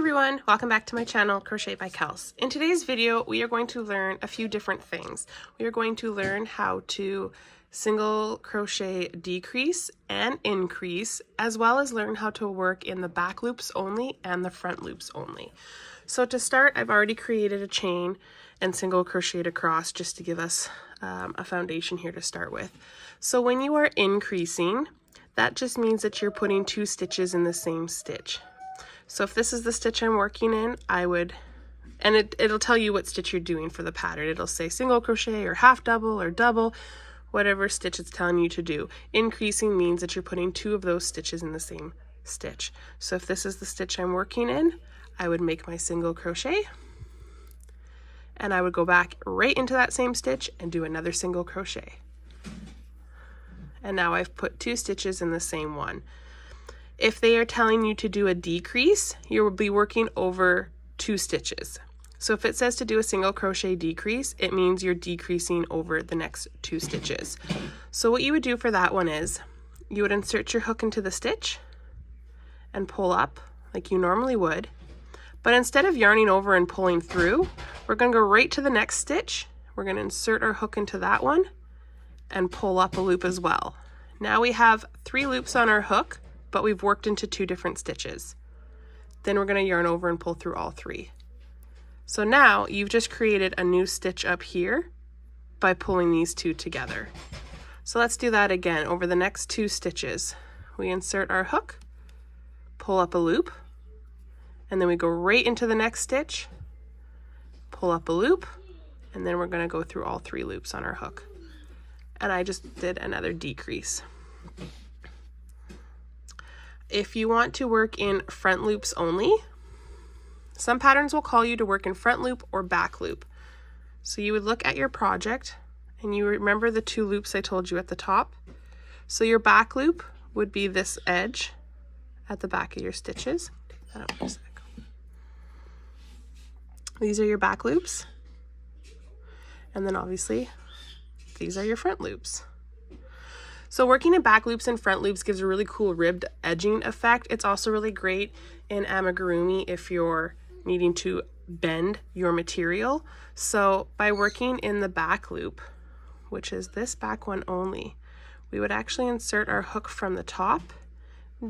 everyone, welcome back to my channel, Crochet by Kels. In today's video, we are going to learn a few different things. We are going to learn how to single crochet decrease and increase, as well as learn how to work in the back loops only and the front loops only. So to start, I've already created a chain and single crocheted across just to give us a foundation here to start with. So when you are increasing, that just means that you're putting 2 stitches in the same stitch. So if this is the stitch I'm working in, I would, and it'll tell you what stitch you're doing for the pattern. It'll say single crochet or half double or double, whatever stitch it's telling you to do. Increasing means that you're putting 2 of those stitches in the same stitch. So if this is the stitch I'm working in, I would make my single crochet, and I would go back right into that same stitch and do another single crochet. And now I've put 2 stitches in the same one. If they are telling you to do a decrease, you will be working over 2 stitches. So if it says to do a single crochet decrease, it means you're decreasing over the next 2 stitches. So what you would do for that one is, you would insert your hook into the stitch and pull up like you normally would. But instead of yarning over and pulling through, we're going to go right to the next stitch. We're going to insert our hook into that one and pull up a loop as well. Now we have 3 loops on our hook, but we've worked into 2 different stitches. Then we're going to yarn over and pull through all 3. So now you've just created a new stitch up here by pulling these 2 together. So let's do that again. Over the next 2 stitches, we insert our hook, pull up a loop, and then we go right into the next stitch, pull up a loop, and then we're going to go through all 3 loops on our hook. And I just did another decrease. If you want to work in front loops only, some patterns will call you to work in front loop or back loop. So you would look at your project and you remember the 2 loops I told you at the top. So your back loop would be this edge at the back of your stitches. Take that out for a sec. These are your back loops. And then obviously these are your front loops. So working in back loops and front loops gives a really cool ribbed edging effect. It's also really great in amigurumi if you're needing to bend your material. So by working in the back loop, which is this back one only, we would actually insert our hook from the top,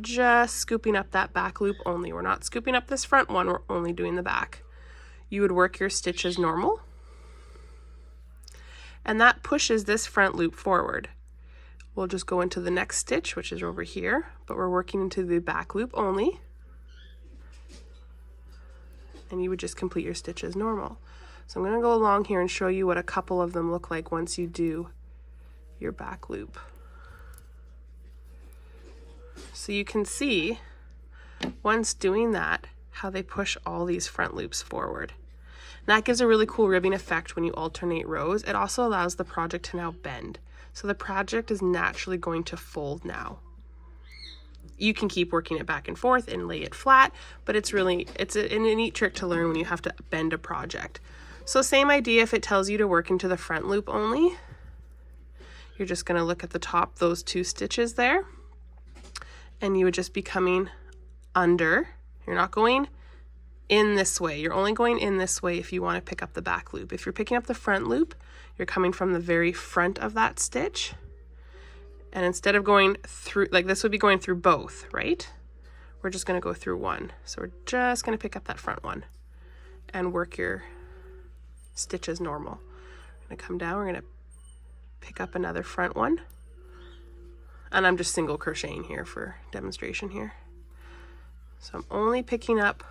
just scooping up that back loop only. We're not scooping up this front one, we're only doing the back. You would work your stitch as normal, and that pushes this front loop forward. We'll just go into the next stitch, which is over here, but we're working into the back loop only. And you would just complete your stitch as normal. So I'm going to go along here and show you what a couple of them look like once you do your back loop. So you can see, once doing that, how they push all these front loops forward. And that gives a really cool ribbing effect when you alternate rows. It also allows the project to now bend. So the project is naturally going to fold now. You can keep working it back and forth and lay it flat, but it's a neat trick to learn when you have to bend a project. So same idea if it tells you to work into the front loop only. You're just going to look at the top, those 2 stitches there, and you would just be coming under. You're not going in this way. You're only going in this way if you want to pick up the back loop. If you're picking up the front loop, you're coming from the very front of that stitch, and instead of going through, like this would be going through both, right? We're just going to go through one. So we're just going to pick up that front one and work your stitch as normal. We're going to come down, we're going to pick up another front one, and I'm just single crocheting here for demonstration here. So I'm only picking up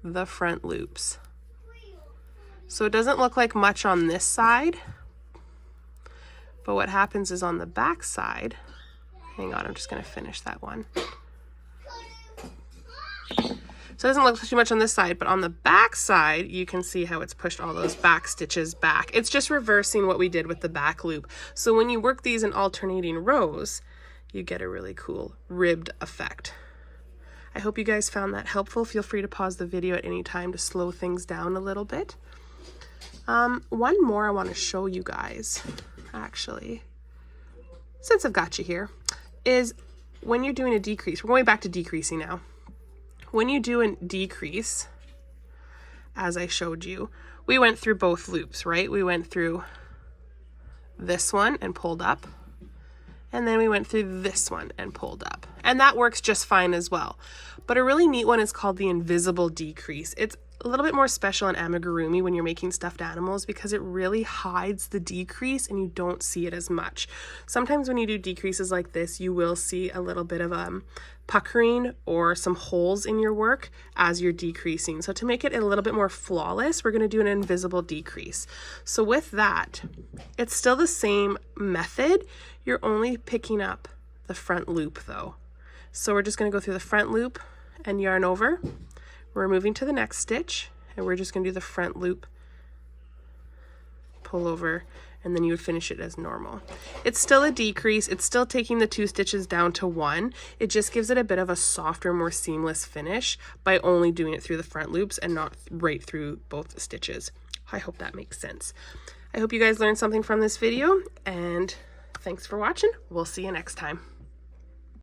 the front loops. So it doesn't look like much on this side, but what happens is on the back side, hang on, I'm just going to finish that one. So it doesn't look too much on this side, but on the back side, you can see how it's pushed all those back stitches back. It's just reversing what we did with the back loop. So when you work these in alternating rows, you get a really cool ribbed effect. I hope you guys found that helpful. Feel free to pause the video at any time to slow things down a little bit. One more I want to show you guys, actually, since I've got you here, is when you're doing a decrease. We're going back to decreasing now. When you do a decrease, as I showed you, we went through both loops, right? We went through this one and pulled up, and then we went through this one and pulled up. And that works just fine as well. But a really neat one is called the invisible decrease. It's a little bit more special in amigurumi when you're making stuffed animals because it really hides the decrease and you don't see it as much. Sometimes when you do decreases like this, you will see a little bit of puckering or some holes in your work as you're decreasing. So to make it a little bit more flawless, we're going to do an invisible decrease. So with that, it's still the same method. You're only picking up the front loop though. So we're just going to go through the front loop and yarn over. We're moving to the next stitch and we're just going to do the front loop, pull over, and then you would finish it as normal. It's still a decrease. It's still taking the 2 stitches down to 1. It just gives it a bit of a softer, more seamless finish by only doing it through the front loops and not right through both the stitches. I hope that makes sense. I hope you guys learned something from this video, and thanks for watching. We'll see you next time.